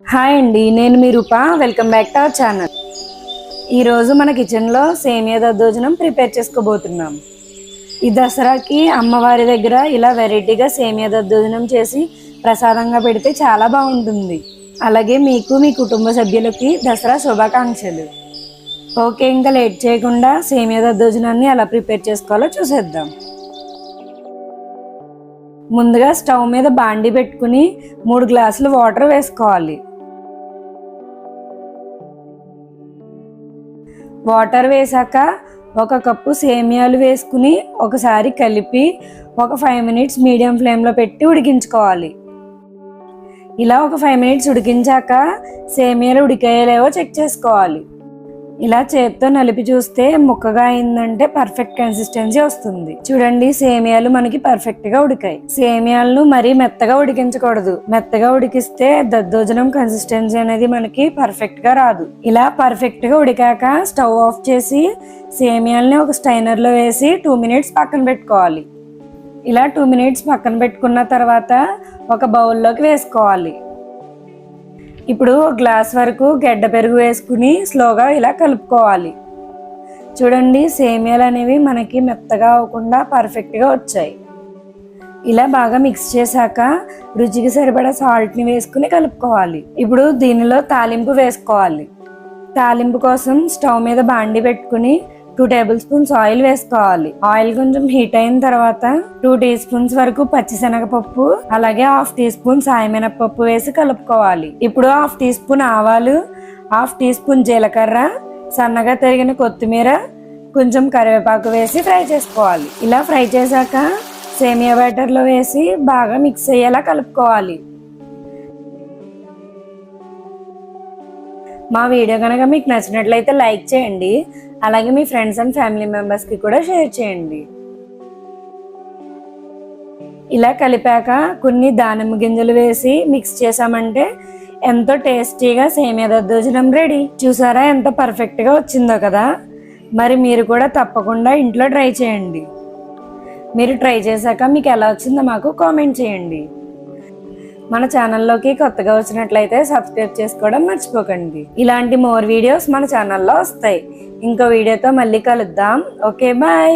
Hi అండి, నేను మీ Roopa. Welcome back to our channel. ఈరోజు మన కిచెన్లో సేమియా దద్దోజనం ప్రిపేర్ చేసుకోబోతున్నాం. ఈ దసరాకి అమ్మవారి దగ్గర ఇలా వెరైటీగా సేమియా దద్దోజనం చేసి ప్రసాదంగా పెడితే చాలా బాగుంటుంది. అలాగే మీకు మీ కుటుంబ సభ్యులకి దసరా శుభాకాంక్షలు. ఓకే, ఇంకా లేట్ చేయకుండా సేమియా దద్దోజనాన్ని ఎలా ప్రిపేర్ చేసుకోవాలో చూసేద్దాం. ముందుగా స్టవ్ మీద బాండి పెట్టుకుని 3 గ్లాసులు వాటర్ వేసుకోవాలి. వాటర్ వేసాక 1 కప్పు సేమియాలు వేసుకుని ఒకసారి కలిపి ఒక 5 మినిట్స్ మీడియం ఫ్లేమ్లో పెట్టి ఉడికించుకోవాలి. ఇలా ఒక 5 మినిట్స్ ఉడికించాక సేమియాలు ఉడికాయలేవో చెక్ చేసుకోవాలి. ఇలా చేత్తో నలిపి చూస్తే ముక్కగా అయిందంటే పర్ఫెక్ట్ కన్సిస్టెన్సీ వస్తుంది. చూడండి, సేమియాలు మనకి పర్ఫెక్ట్ గా ఉడికాయి. సేమియాలను మరీ మెత్తగా ఉడికించకూడదు. మెత్తగా ఉడికిస్తే దద్దోజనం కన్సిస్టెన్సీ అనేది మనకి పర్ఫెక్ట్ గా రాదు. ఇలా పర్ఫెక్ట్ గా ఉడికాక స్టవ్ ఆఫ్ చేసి సేమియాలని ఒక స్టైనర్ లో వేసి 2 మినిట్స్ పక్కన పెట్టుకోవాలి. ఇలా 2 మినిట్స్ పక్కన పెట్టుకున్న తర్వాత ఒక బౌల్లోకి వేసుకోవాలి. ఇప్పుడు గ్లాస్ వరకు గడ్డ పెరుగు వేసుకుని స్లోగా ఇలా కలుపుకోవాలి. చూడండి, సేమియాలు అనేవి మనకి మెత్తగా అవ్వకుండా పర్ఫెక్ట్గా వచ్చాయి. ఇలా బాగా మిక్స్ చేశాక రుచికి సరిపడా సాల్ట్ని వేసుకుని కలుపుకోవాలి. ఇప్పుడు దీనిలో తాలింపు వేసుకోవాలి. తాలింపు కోసం స్టవ్ మీద బాండి పెట్టుకుని 2 టేబుల్ స్పూన్స్ ఆయిల్ వేసుకోవాలి. ఆయిల్ కొంచెం హీట్ అయిన తర్వాత 2 టీ స్పూన్స్ వరకు పచ్చిశనగపప్పు, అలాగే 1/2 టీ స్పూన్ సాయమినపప్పు వేసి కలుపుకోవాలి. ఇప్పుడు 1/2 టీ స్పూన్ ఆవాలు, 1/2 టీ స్పూన్ జీలకర్ర, సన్నగా తరిగిన కొత్తిమీర, కొంచెం కరివేపాకు వేసి ఫ్రై చేసుకోవాలి. ఇలా ఫ్రై చేశాక సేమియా బ్యాటర్లో వేసి బాగా మిక్స్ అయ్యేలా కలుపుకోవాలి. మా వీడియో కనుక మీకు నచ్చినట్లయితే లైక్ చేయండి. అలాగే మీ ఫ్రెండ్స్ అండ్ ఫ్యామిలీ మెంబర్స్కి కూడా షేర్ చేయండి. ఇలా కలిపాక కొన్ని దానిమ్మ గింజలు వేసి మిక్స్ చేసామంటే ఎంతో టేస్టీగా సేమియా దద్దోజనం రెడీ. చూసారా ఎంత పర్ఫెక్ట్గా వచ్చిందో కదా. మరి మీరు కూడా తప్పకుండా ఇంట్లో ట్రై చేయండి. మీరు ట్రై చేశాక మీకు ఎలా వచ్చిందో మాకు కామెంట్ చేయండి. మన ఛానల్లోకి కొత్తగా వచ్చినట్లయితే సబ్స్క్రైబ్ చేసుకోవడం మర్చిపోకండి. ఇలాంటి మోర్ వీడియోస్ మన ఛానల్లో వస్తాయి. ఇంకో వీడియోతో మళ్ళీ కలుద్దాం. Okay, bye.